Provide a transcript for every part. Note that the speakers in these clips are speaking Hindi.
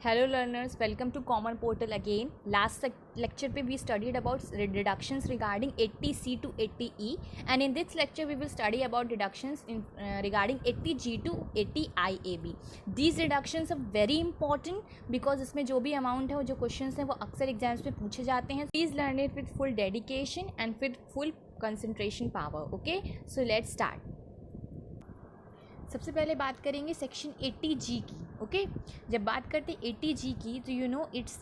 Hello learners, welcome to Common Portal again. Last lecture pe we studied about deductions regarding 80C to 80E, and in this lecture we will study about deductions regarding 80G to 80IAB. These deductions are very important because इसमें जो भी amount है और जो questions हैं वो अक्सर exams में पूछे जाते हैं. Please learn it with full dedication and with full concentration power. Okay, so let's start. सबसे पहले बात करेंगे सेक्शन 80G की. ओके, जब बात करते हैं 80G की तो you know it's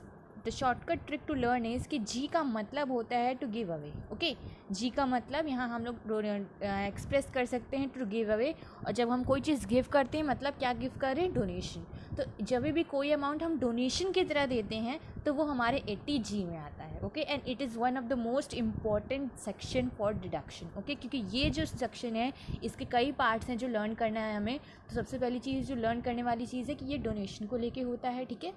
the shortcut trick to learn is कि जी का मतलब होता है to give away. Okay, G का मतलब यहाँ हम लोग एक्सप्रेस कर सकते हैं टू गिव अवे. और जब हम कोई चीज़ गिव करते हैं मतलब क्या गिव कर रहे हैं? डोनेशन. तो जब भी कोई अमाउंट हम डोनेशन की तरह देते हैं तो वो हमारे 80G में आता है. Okay, and it is one of the most important section for deduction. Okay, क्योंकि ये जो सेक्शन है इसके कई पार्ट्स हैं जो लर्न करना है हमें. तो सबसे पहली चीज़ जो लर्न करने वाली चीज़ है कि ये डोनेशन को लेके होता है. ठीक है,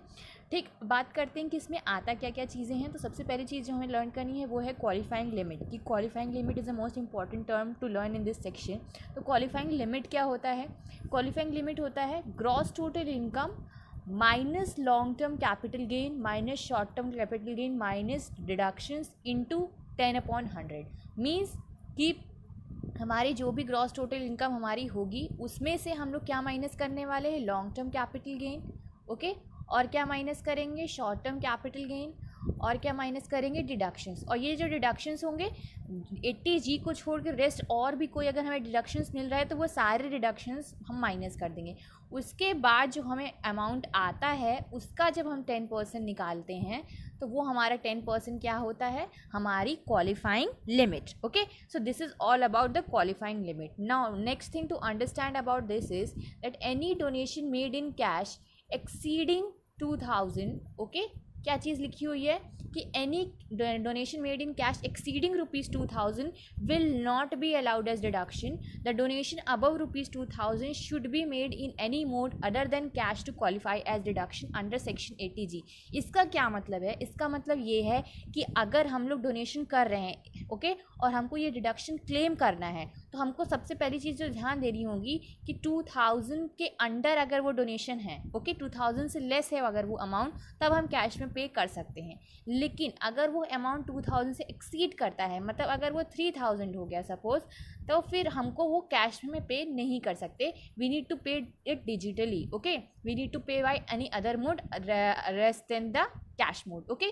ठीक. बात करते हैं कि इसमें आता क्या क्या चीज़ें हैं. तो सबसे पहली चीज़ जो हमें लर्न करनी है वो है क्वालिफाइंग लिमिट. कि qualifying limit is the most important term to learn in this section. तो क्वालिफाइंग लिमिट क्या होता है? क्वालिफाइंग लिमिट होता है gross total income minus long term capital gain minus short term capital gain minus deductions into 10/100. Means कि हमारी जो भी ग्रॉस टोटल इनकम हमारी होगी उसमें से हम लोग क्या माइनस करने वाले हैं? Long term capital gain. Okay, और क्या माइनस करेंगे? Short term capital gain. और क्या माइनस करेंगे? डिडक्शंस. और ये जो डिडक्शंस होंगे 80G को छोड़ के रेस्ट और भी कोई अगर हमें डिडक्शंस मिल रहा है तो वो सारे डिडक्शंस हम माइनस कर देंगे. उसके बाद जो हमें अमाउंट आता है उसका जब हम 10% निकालते हैं तो वो हमारा 10% क्या होता है? हमारी qualifying limit. Okay, so this is all about the qualifying limit. Now next thing to understand about this is that any donation made in cash exceeding 2000. Okay, क्या चीज़ लिखी हुई है कि any donation made in cash exceeding ₹2000 will not be allowed as deduction. The donation above ₹2000 should be made in any mode other than cash to qualify as deduction under section 80G. इसका क्या मतलब है? इसका मतलब ये है कि अगर हम लोग डोनेशन कर रहे हैं ओके और हमको ये डिडक्शन क्लेम करना है तो हमको सबसे पहली चीज़ जो ध्यान देनी होगी कि 2000 के अंडर अगर वो डोनेशन है ओके 2000 से लेस है अगर वो अमाउंट तब हम कैश में पे कर सकते हैं. लेकिन अगर वो अमाउंट 2000 से एक्सीड करता है मतलब अगर वो 3000 हो गया सपोज तो फिर हमको वो कैश में पे नहीं कर सकते. We need to pay it digitally. Okay, we need to pay by any other mode rest than the cash mode. Okay,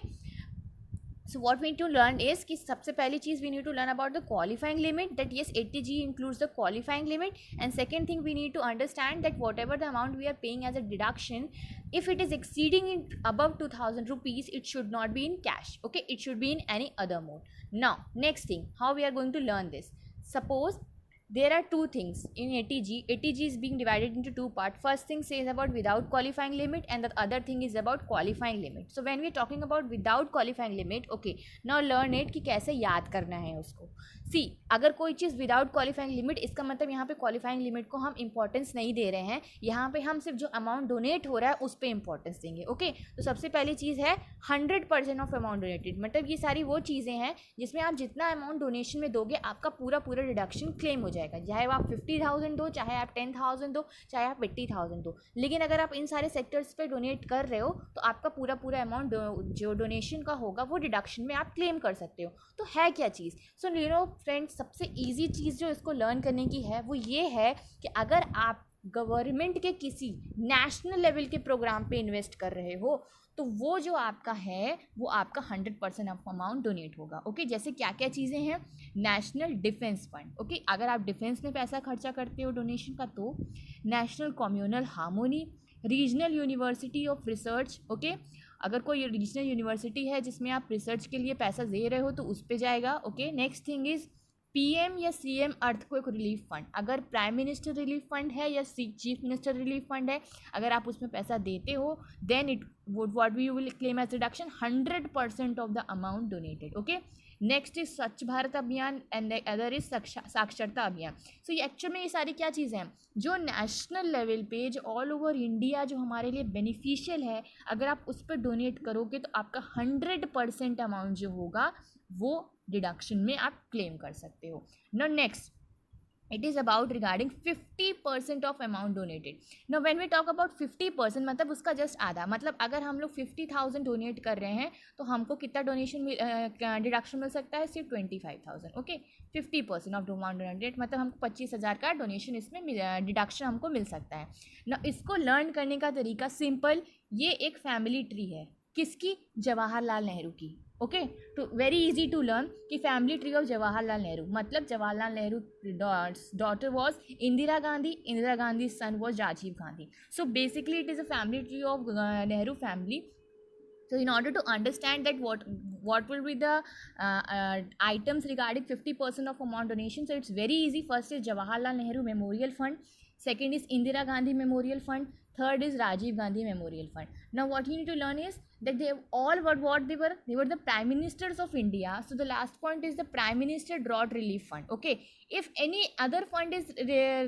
so what we need to learn is कि सबसे पहली चीज़ we need to learn about the qualifying limit that yes 80G includes the qualifying limit. And second thing we need to understand that whatever the amount we are paying as a deduction if it is exceeding in above 2000 rupees it should not be in cash. Okay, it should be in any other mode. Now next thing how we are going to learn this. Suppose there are two things in 80G. 80G is being divided into two parts. First thing says about without qualifying limit and the other thing is about qualifying limit. So when we are talking about without qualifying limit, okay, now learn it कि कैसे याद करना है उसको. सी अगर कोई चीज़ विदाउट क्वालिफाइंग लिमिट इसका मतलब यहाँ पे क्वालिफाइंग लिमिट को हम इंपॉर्टेंस नहीं दे रहे हैं. यहाँ पे हम सिर्फ जो अमाउंट डोनेट हो रहा है उस पर इंपॉर्टेंस देंगे. ओके, तो सबसे पहली चीज़ है 100% ऑफ अमाउंट डोनेटेड. मतलब ये सारी वो चीज़ें हैं जिसमें आप जितना अमाउंट डोनेशन में दोगे आपका पूरा डिडक्शन क्लेम हो जाएगा. चाहे आप 50,000 दो, चाहे आप 10,000 दो, चाहे आप 80,000 दो. लेकिन अगर आप इन सारे सेक्टर्स पे डोनेट कर रहे हो तो आपका पूरा अमाउंट जो डोनेशन का होगा वो डिडक्शन में आप क्लेम कर सकते हो. तो है क्या चीज़? सो यू नो फ्रेंड्स, सबसे ईजी चीज़ जो इसको लर्न करने की है वो ये है कि अगर आप गवर्नमेंट के किसी नेशनल लेवल के प्रोग्राम पे इन्वेस्ट कर रहे हो तो वो जो आपका है वो आपका 100% ऑफ अमाउंट डोनेट होगा. ओके, जैसे क्या क्या चीज़ें हैं? National defence fund. ओके, अगर आप डिफेंस में पैसा खर्चा करते हो डोनेशन का तो national communal harmony, regional university of research. Okay, अगर कोई रीजनल यूनिवर्सिटी है जिसमें आप रिसर्च के लिए पैसा दे रहे हो तो उस पर जाएगा. Okay, next thing is PM या CM अर्थक्वेक रिलीफ फंड. अगर प्राइम मिनिस्टर रिलीफ फंड है या चीफ मिनिस्टर रिलीफ फंड है अगर आप उसमें पैसा देते हो then it what you will claim as deduction 100% of the amount donated. Okay, next is Swachh Bharat अभियान एंड अदर इज साक्षरता अभियान. सो ये एक्चुअल में ये सारी क्या चीज़ें हैं जो नेशनल लेवल पे जो ऑल ओवर इंडिया जो हमारे लिए बेनिफिशियल है अगर आप उस पर डोनेट करोगे तो आपका 100% अमाउंट जो होगा वो डिडक्शन में आप क्लेम कर सकते हो. No next it is about regarding 50% of amount donated. Now when we talk about 50% मतलब उसका जस्ट आधा, मतलब अगर हम लोग 50,000 डोनेट कर रहे हैं तो हमको कितना डोनेशन डिडक्शन मिल सकता है, सिर्फ 25,000. ओके, 50% ऑफ अमाउंट डोनेटेड मतलब हमको 25,000 का डोनेशन इसमें डिडक्शन हमको मिल सकता है ना. इसको लर्न करने का तरीका सिंपल, ये एक फैमिली ट्री है किसकी, जवाहरलाल नेहरू की. Okay, to very easy to learn कि family tree of Jawaharlal Nehru मतलब Jawaharlal Nehru daughter was Indira Gandhi, Indira Gandhi son was Rajiv Gandhi. So basically it is a family tree of Nehru family. So in order to understand that what will be the items regarding 50% of amount donation, so it's very easy. First is Jawaharlal Nehru Memorial Fund, second is Indira Gandhi Memorial Fund, third is Rajiv Gandhi Memorial Fund. Now what you need to learn is that they all were what they were the prime ministers of India. So the last point is the prime minister drought relief fund. Okay, if any other fund is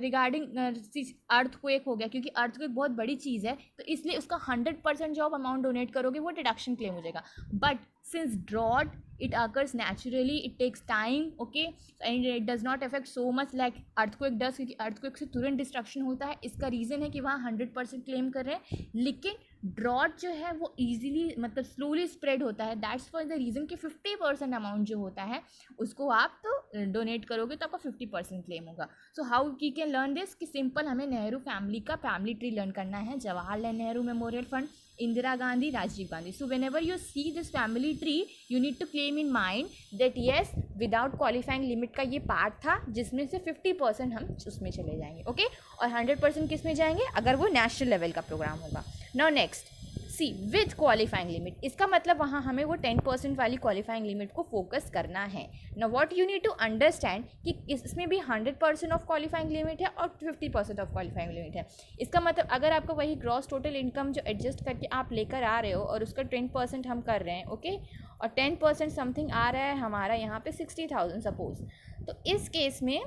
regarding earthquake हो गया, क्योंकि earthquake बहुत बड़ी चीज़ है तो इसलिए उसका 100% जो आप अमाउंट डोनेट करोगे वो डिडक्शन क्लेम हो जाएगा. But since drought it occurs naturally, it takes time, okay, and it does not affect so much like earthquake does, क्योंकि earthquake से तुरंत डिस्ट्रक्शन होता है. इसका रीज़न है कि वहाँ 100% क्लेम कर रहे हैं, लेकिन ड्रॉट जो है वो ईजिली मतलब स्लोली स्प्रेड होता है. दैट्स फॉर द रीज़न कि 50% अमाउंट जो होता है उसको आप तो डोनेट करोगे तो आपका 50% क्लेम होगा. So how we can learn this कि सिंपल हमें नेहरू फैमिली का फैमिली ट्री लर्न करना है. Jawaharlal Nehru memorial fund, Indira Gandhi, Rajiv Gandhi. So whenever you see this family tree you need to claim in mind that yes without qualifying limit का ये पार्ट था जिसमें से 50% हम उसमें चले जाएंगे. ओके, और 100% किस में जाएंगे, अगर वो नेशनल लेवल का प्रोग्राम होगा. Now next see with qualifying limit, इसका मतलब वहाँ हमें वो 10% वाली क्वालिफाइंग लिमिट को फोकस करना है. Now what you need to understand कि इसमें भी 100% ऑफ क्वालिफाइंग लिमिट है और 50% ऑफ क्वालिफाइंग लिमिट है. इसका मतलब अगर आपको वही ग्रॉस टोटल इनकम जो एडजस्ट करके आप लेकर आ रहे हो और उसका 10% हम कर रहे हैं, ओके, और 10% समथिंग आ रहा है हमारा यहाँ पे 60,000 सपोज, तो इस केस में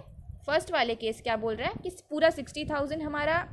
फर्स्ट वाले केस क्या बोल रहा है कि पूरा 60,000 हमारा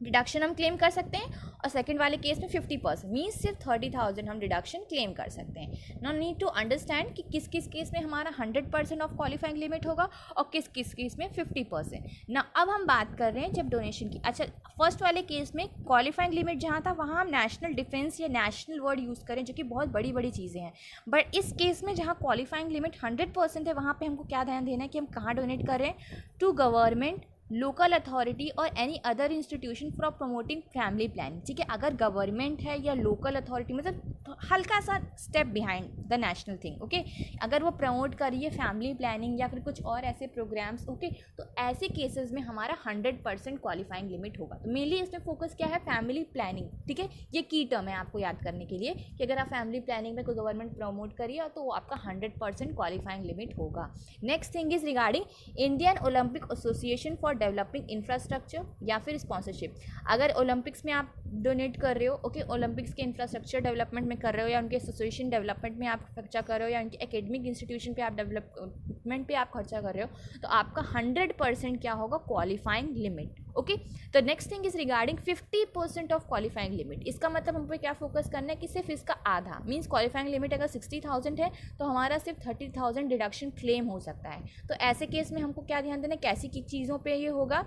डिडक्शन हम क्लेम कर सकते हैं, और सेकंड वाले केस में 50% मीन्स सिर्फ 30,000 हम डिडक्शन क्लेम कर सकते हैं. नाउ नीड टू अंडरस्टैंड कि किस किस केस में हमारा 100% ऑफ क्वालिफाइंग लिमिट होगा और किस किस केस में 50%. ना अब हम बात कर रहे हैं जब डोनेशन की. अच्छा, फर्स्ट वाले केस में क्वालिफाइंग लिमिट जहाँ था वहाँ हम नेशनल डिफेंस या नेशनल वर्ड यूज़ करें जो कि बहुत बड़ी बड़ी चीज़ें हैं. बट इस केस में जहाँ क्वालिफाइंग लिमिट 100% है वहाँ पर हमको क्या ध्यान देना है कि हम कहाँ डोनेट कर रहे हैं, टू गवर्नमेंट, लोकल अथॉरिटी और any other institution for promoting family planning. ठीक है, अगर गवर्नमेंट है या लोकल अथॉरिटी मतलब हल्का सा step behind the national thing, okay, अगर वो प्रमोट कर रही है फैमिली प्लानिंग या फिर कुछ और ऐसे प्रोग्राम्स, ओके, तो ऐसे केसेस में हमारा 100% क्वालिफाइंग लिमिट होगा. तो मेनली इसमें फोकस क्या है, फैमिली प्लानिंग. ठीक है, ये की टर्म है आपको याद करने के लिए कि अगर आप फैमिली प्लानिंग में कोई गवर्नमेंट प्रमोट करिए तो वो आपका 100% क्वालिफाइंग लिमिट होगा. Next thing is regarding Indian Olympic association for developing infrastructure या फिर स्पॉन्सरशिप. अगर ओलंपिक्स में आप डोनेट कर रहे हो, ओके, ओलंपिक्स के इंफ्रास्ट्रक्चर डेवलपमेंट में कर रहे हो या उनके एसोसिएशन डेवलपमेंट में आप खर्चा कर रहे हो या उनके एकेडमिक इंस्टीट्यूशन पे आप डेवलपमेंट पे आप खर्चा कर रहे हो, तो आपका 100% क्या होगा, क्वालिफाइंग लिमिट. ओके, तो next thing is regarding 50% of qualifying limit. इसका मतलब हम पे क्या फोकस करना है कि सिर्फ इसका आधा मीन्स क्वालिफाइंग लिमिट अगर 60,000 है तो हमारा सिर्फ 30,000 डिडक्शन क्लेम हो सकता है. तो ऐसे केस में हमको क्या ध्यान देना है, कैसी की चीज़ों पे ये होगा.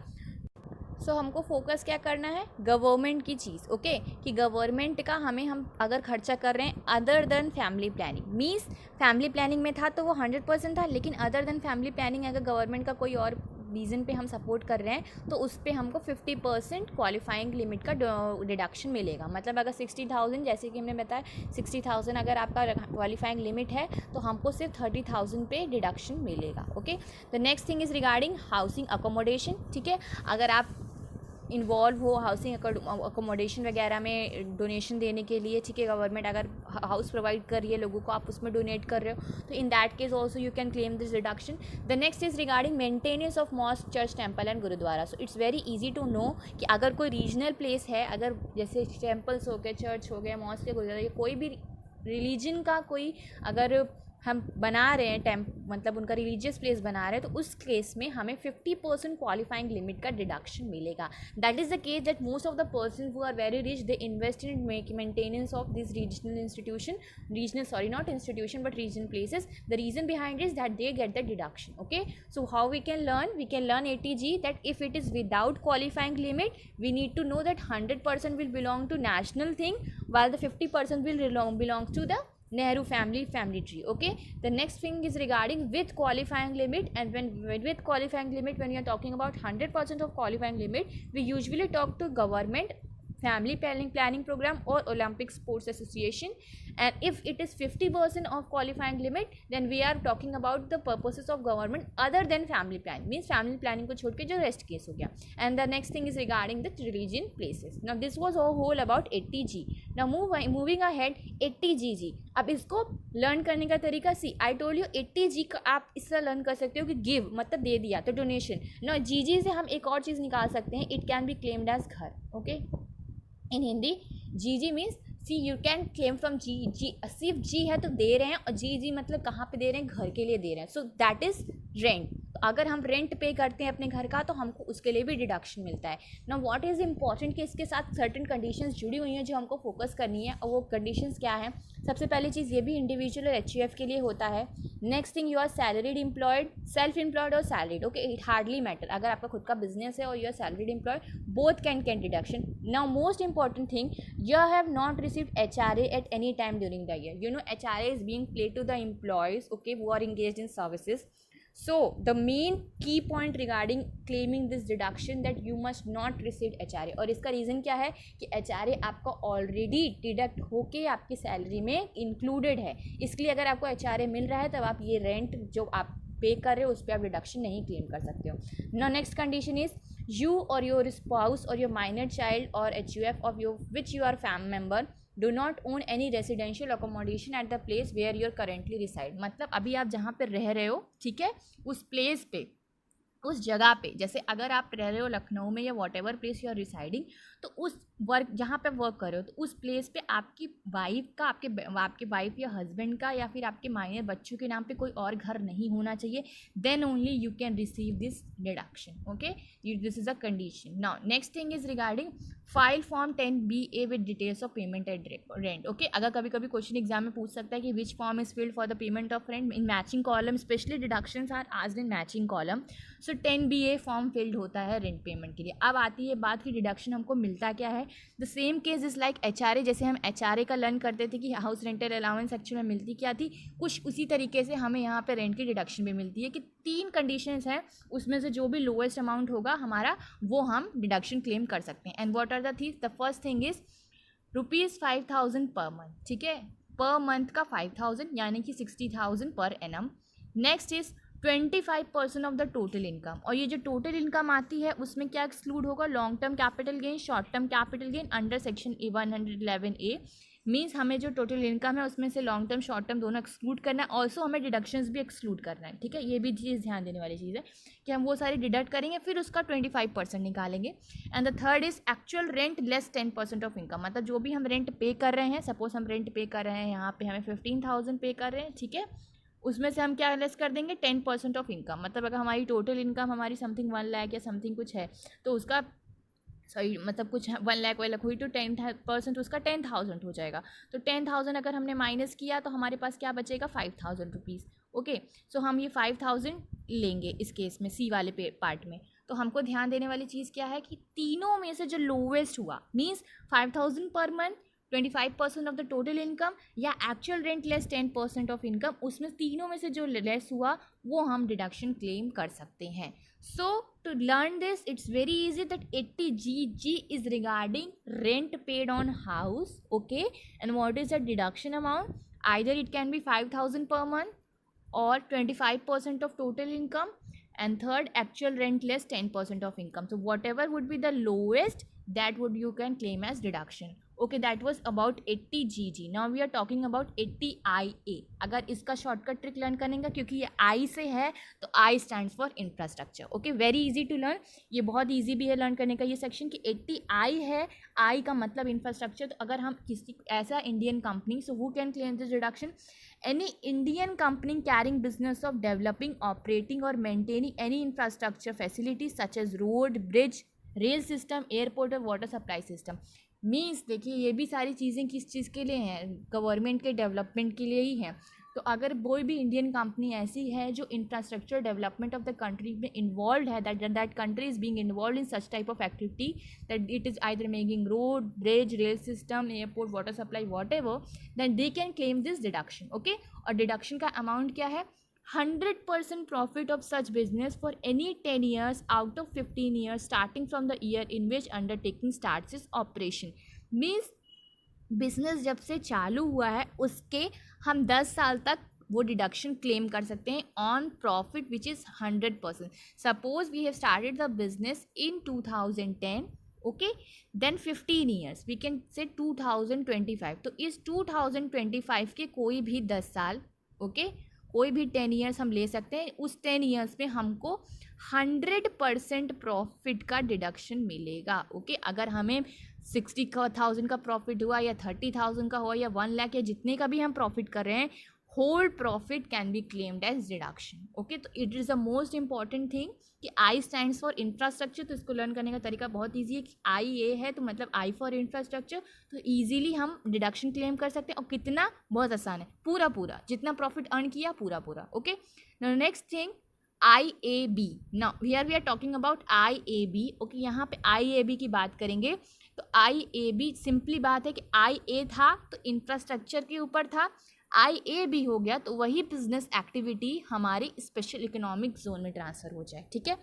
सो हमको फोकस क्या करना है, गवर्नमेंट की चीज़, ओके, कि गवर्नमेंट का हम अगर खर्चा कर रहे हैं other than family planning. Means family planning में था तो वो 100% था, लेकिन अदर देन फैमिली प्लानिंग अगर गवर्नमेंट का कोई और रीज़न पे हम सपोर्ट कर रहे हैं तो उस पर हमको 50% क्वालिफाइंग लिमिट का डिडक्शन मिलेगा. मतलब अगर 60,000 जैसे कि हमने बताया 60,000 अगर आपका क्वालिफाइंग लिमिट है तो हमको सिर्फ 30,000 पे डिडक्शन मिलेगा. Okay, the next thing is regarding housing accommodation. ठीक है, अगर आप इन्वॉल्व हो हाउसिंग अकोमोडेशन वगैरह में डोनेशन देने के लिए, ठीक है, गवर्नमेंट अगर हाउस प्रोवाइड कर रही है लोगों को, आप उसमें डोनेट कर रहे हो, तो in that case also you can claim this deduction. The next is regarding maintenance of mosque, church, temple and gurdwara. So it's very easy to know कि अगर कोई रीजनल प्लेस है, अगर जैसे टेम्पल्स हो गए, चर्च हो गए, मॉस्क, गुरुद्वारा, कोई भी रिलीजन का कोई अगर हम बना रहे हैं मतलब उनका रिलीजियस प्लेस बना रहे हैं, तो उस केस में हमें 50% क्वालिफाइंग लिमिट का डिडक्शन मिलेगा. That is the case that most of the person who are very rich they invest in maintenance of this regional institution, regional, sorry, not institution but regional places. The reason behind is that they get the deduction. Okay, so how we can learn 80G, that if it is without qualifying limit, we need to know that 100% will belong to national thing, while the 50% will belong to the Nehru family tree. Okay, the next thing is regarding with qualifying limit, and when with qualifying limit, when you are talking about 100% of qualifying limit, we usually talk to government family planning program or Olympic Sports Association. And if it is 50% of qualifying limit, then we are talking about the purposes of government other than family planning, means family planning को छोड़ के जो rest case हो गया. And the next thing is regarding the religion places. Now this was a whole about 80G. Now moving ahead, 80G. अब इसको लर्न करने का तरीका I told you 80G का आप इससे लर्न कर सकते हो कि give मतलब दे दिया तो डोनेशन. Now GG से हम एक और चीज़ निकाल सकते हैं, it can be claimed as घर. Okay, in Hindi GG means see you can claim from G. सिर्फ जी है तो दे रहे हैं, और जी मतलब कहाँ पे दे रहे हैं, घर के लिए दे रहे हैं. So that is rent. तो अगर हम रेंट पे करते हैं अपने घर का तो हमको उसके लिए भी डिडक्शन मिलता है. ना व्हाट इज़ इंपॉर्टेंट कि इसके साथ सर्टेन कंडीशंस जुड़ी हुई हैं जो हमको फोकस करनी है, और वो कंडीशंस क्या हैं. सबसे पहली चीज़ ये भी इंडिविजुअल और HUF के लिए होता है. Next thing, you are salaried employed, self employed और salaried. Okay, it hardly matter. अगर आपका खुद का बिजनेस है और you are salaried employed, both can deduction. Now most important thing, you have not received HRA at any time during the year. You know HRA is being paid to the employees, okay, who are engaged in services. So the main key point regarding claiming this deduction that you must not receive HRA. और इसका रीज़न क्या है कि HRA आपका ऑलरेडी डिडक्ट होके आपकी सैलरी में इंक्लूडेड है. इसलिए अगर आपको HRA मिल रहा है तब आप ये रेंट जो आप पे कर रहे हो उस पर आप डिडक्शन नहीं क्लेम कर सकते हो. Now next condition is you or your spouse or your minor child or HUF of your which you are family member do not own any residential accommodation at the place where you are currently reside. मतलब अभी आप जहाँ पे रह रहे हो, ठीक है, उस प्लेस पे, उस जगह पे, जैसे अगर आप रह रहे हो लखनऊ में या whatever place you are residing, तो उस वर्क जहाँ पे वर्क कर रहे हो तो उस प्लेस पे आपकी वाइफ का, आपके वाइफ या हस्बैंड का या फिर आपके माइनर बच्चों के नाम पे कोई और घर नहीं होना चाहिए. Then only you can receive this deduction. Okay, this is a condition. Now next thing is regarding file form 10BA with details of payment and rent. Okay, अगर कभी कभी क्वेश्चन एग्जाम में पूछ सकता है कि which form is filled for the payment of rent in matching column, specially deductions are asked in matching column. So 10BA form filled होता है रेंट पेमेंट के लिए. अब आती है बात की डिडक्शन हमको मिलता क्या है. The same case is like HRA. जैसे हम HRA का लर्न करते थे कि हाउस रेंटल अलाउंस एक्चुअल में मिलती क्या थी, कुछ उसी तरीके से हमें यहाँ पे रेंट की डिडक्शन भी मिलती है कि 3 कंडीशंस हैं, उसमें से जो भी लोएस्ट अमाउंट होगा हमारा वो हम डिडक्शन क्लेम कर सकते हैं. And what are the things. The first thing is ₹5,000 per month. ठीक है, पर मंथ का 5,000 यानी कि 60,000 per annum. Next is 25% of the total income. और ये जो टोटल इनकम आती है उसमें क्या एक्सक्लूड होगा, long term capital gain, short term capital gain under section 111A. Means हमें जो टोटल इनकम है उसमें से लॉन्ग टर्म शॉर्ट टर्म दोनों एक्सक्लूड करना है. ऑल्सो हमें डिडक्शंस भी एक्सक्लूड करना है. ठीक है, ये भी चीज़ ध्यान देने वाली चीज़ है कि हम वो सारी डिडक्ट करेंगे फिर उसका 25% निकालेंगे. And the third is actual rent less 10% of income. मतलब जो भी हम रेंट पे कर रहे हैं, सपोज हम रेंट पे कर रहे हैं, यहाँ पे हमें 15,000 पे कर रहे हैं, ठीक है, उसमें से हम क्या लेस कर देंगे 10% ऑफ इनकम. मतलब अगर हमारी टोटल इनकम हमारी समथिंग 1 लाख या समथिंग कुछ है तो उसका सॉरी मतलब कुछ 1 लाख हुई तो 10% उसका 10,000 हो जाएगा. तो 10,000 अगर हमने माइनस किया तो हमारे पास क्या बचेगा 5,000 रुपीज़. ओके, सो हम ये 5,000 लेंगे इस केस में सी वाले पार्ट में. तो हमको ध्यान देने वाली चीज़ क्या है कि तीनों में से जो लोवेस्ट हुआ means 5,000 per month, 25% of the total income या actual rent less 10% of income, उसमें तीनों में से जो लेस हुआ वो हम डिडक्शन क्लेम कर सकते हैं. So to learn this it's very easy that 80G is regarding rent paid on house. Okay, and what is the deduction amount. Either it can be 5,000 per month or 25% of total income, and third actual rent less 10% of income. So whatever would be the lowest, that would you can claim as deduction. Okay, that was about 80 GG. Now we are talking about 80IA. अगर इसका शॉर्टकट ट्रिक लर्न करेंगे, क्योंकि ये आई से है तो I stands for infrastructure. Okay, very easy to learn. ये बहुत इजी भी है लर्न करने का ये सेक्शन कि 80I है, आई का मतलब इंफ्रास्ट्रक्चर. तो अगर हम किसी ऐसा Indian company, so who can claim this deduction? Any Indian company carrying business of developing, operating or maintaining any infrastructure facilities such as road, bridge, rail system, airport और वाटर सप्लाई सिस्टम. मीन्स देखिए, ये भी सारी चीज़ें किस चीज़ के लिए हैं? गवर्नमेंट के डेवलपमेंट के लिए ही हैं. तो अगर कोई भी इंडियन कंपनी ऐसी है जो infrastructure development of the country में इन्वॉल्व है, that country is being involve in such type of activity, that it is either making road, bridge, rail system, airport, water supply, whatever, then they can claim this deduction. Okay, और डिडक्शन का अमाउंट क्या है? 100% profit of such business for any 10 years out of 15 years starting from the year in which undertaking starts its operation. Means business जब से चालू हुआ है उसके हम 10 साल तक वो डिडक्शन क्लेम कर सकते हैं on profit which is 100%. Suppose we have started the business in 2010, okay, then 15 years, we can say 2025. तो इस 2025 के कोई भी 10 साल, ओके, कोई भी 10 ईयर्स हम ले सकते हैं. उस 10 ईयर्स में हमको 100% प्रॉफिट का डिडक्शन मिलेगा. ओके, अगर हमें 60,000 का प्रॉफिट हुआ या 30,000 का हुआ या 1 लाख या जितने का भी हम प्रॉफिट कर रहे हैं, whole profit can be claimed as deduction. Okay, तो it is the most important thing कि आई स्टैंड्स फॉर इंफ्रास्ट्रक्चर. तो इसको लर्न करने का तरीका बहुत ईजी है कि आई ए है तो मतलब आई फॉर इंफ्रास्ट्रक्चर. तो ईजीली हम डिडक्शन क्लेम कर सकते हैं. और कितना? बहुत आसान है, पूरा पूरा जितना प्रॉफिट अर्न किया पूरा पूरा. Okay, next thing IAB. Now here we are talking about IAB. Okay, यहाँ पे IAB की बात करेंगे. तो IAB सिंपली बात है कि IA था तो इंफ्रास्ट्रक्चर के ऊपर था, IAB हो गया तो वही बिजनेस एक्टिविटी हमारी स्पेशल इकोनॉमिक जोन में ट्रांसफ़र हो जाए. ठीक है,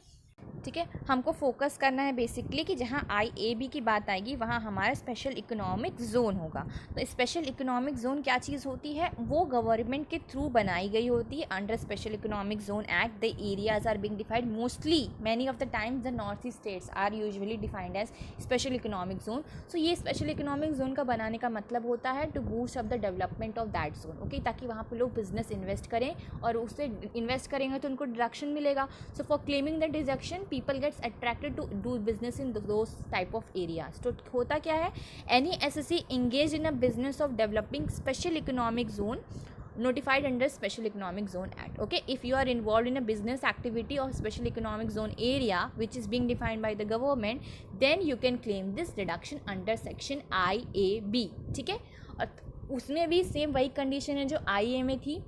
ठीक है, हमको फोकस करना है बेसिकली कि जहाँ IAB की बात आएगी वहाँ हमारा स्पेशल इकोनॉमिक जोन होगा. तो स्पेशल इकोनॉमिक जोन क्या चीज़ होती है? वो गवर्नमेंट के थ्रू बनाई गई होती है. Under special economic zone act the areas are being defined. Mostly many of the times the North East states are usually defined as special economic zone. So ये स्पेशल इकोनॉमिक जोन का बनाने का मतलब होता है to boost up the development of that zone. Okay, ताकि वहाँ पर लोग बिजनेस इन्वेस्ट करें और उससे इन्वेस्ट करेंगे तो उनको डिडक्शन मिलेगा. So for claiming the deduction people gets attracted to do business in those type of areas. तो होता क्या है? Any SSC engaged in a business of developing special economic zone notified under Special Economic Zone Act. Okay, if you are involved in a business activity of Special Economic Zone area which is being defined by the government, then you can claim this deduction under section IAB. ठीक है, और उसमें भी सेम वही कंडीशन है जो IA में थी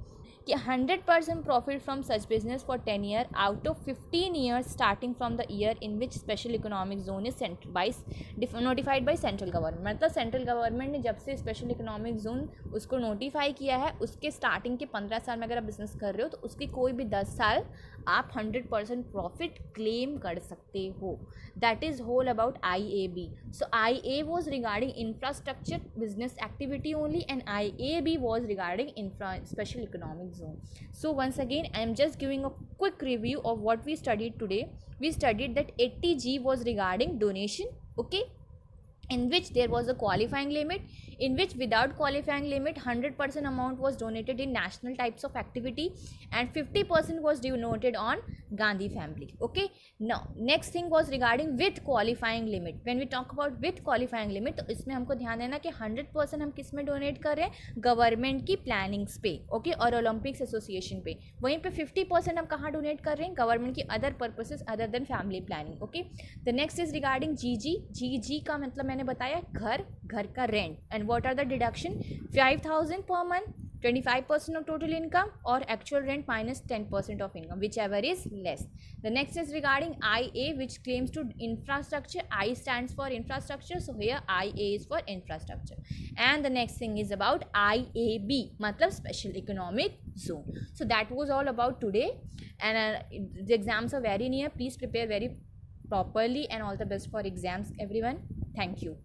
कि 100% profit from such business for 10 year out of 15 years starting from the year in which special economic zone is notified by central government. मतलब सेंट्रल गवर्नमेंट ने जब से स्पेशल इकोनॉमिक जोन उसको नोटिफाई किया है उसके स्टार्टिंग के 15 साल में अगर आप बिजनेस कर रहे हो तो उसकी कोई भी 10 साल आप 100% प्रॉफिट क्लेम कर सकते हो. That is whole about IAB. So IA was regarding infrastructure business activity only and IAB was regarding special economic zone. So once again I am just giving a quick review of what we studied today. We studied that 80G was regarding donation, okay, in which there was a qualifying limit, in which without qualifying limit 100% amount was donated in national types of activity and 50% was donated on Gandhi family. Okay, now next thing was regarding with qualifying limit. When we talk about with qualifying limit तो इसमें हमको ध्यान देना कि 100% हम किस में डोनेट कर रहे हैं? गवर्नमेंट की प्लानिंग्स पे, ओके, और ओलंपिक्स एसोसिएशन पे. वहीं पे 50% हम कहाँ डोनेट कर रहे हैं? गवर्नमेंट की other purposes other than family planning. Okay, the next is regarding GG का मतलब मैंने बताया घर का rent. And what are the deduction? 5,000 per month, 25% of total income, or actual rent minus 10% of income, whichever is less. The next is regarding IA, which claims to infrastructure. I stands for infrastructure, so here IA is for infrastructure. And the next thing is about IAB, matlab special economic zone. So that was all about today, and the exams are very near. Please prepare very properly, and all the best for exams, everyone. Thank you.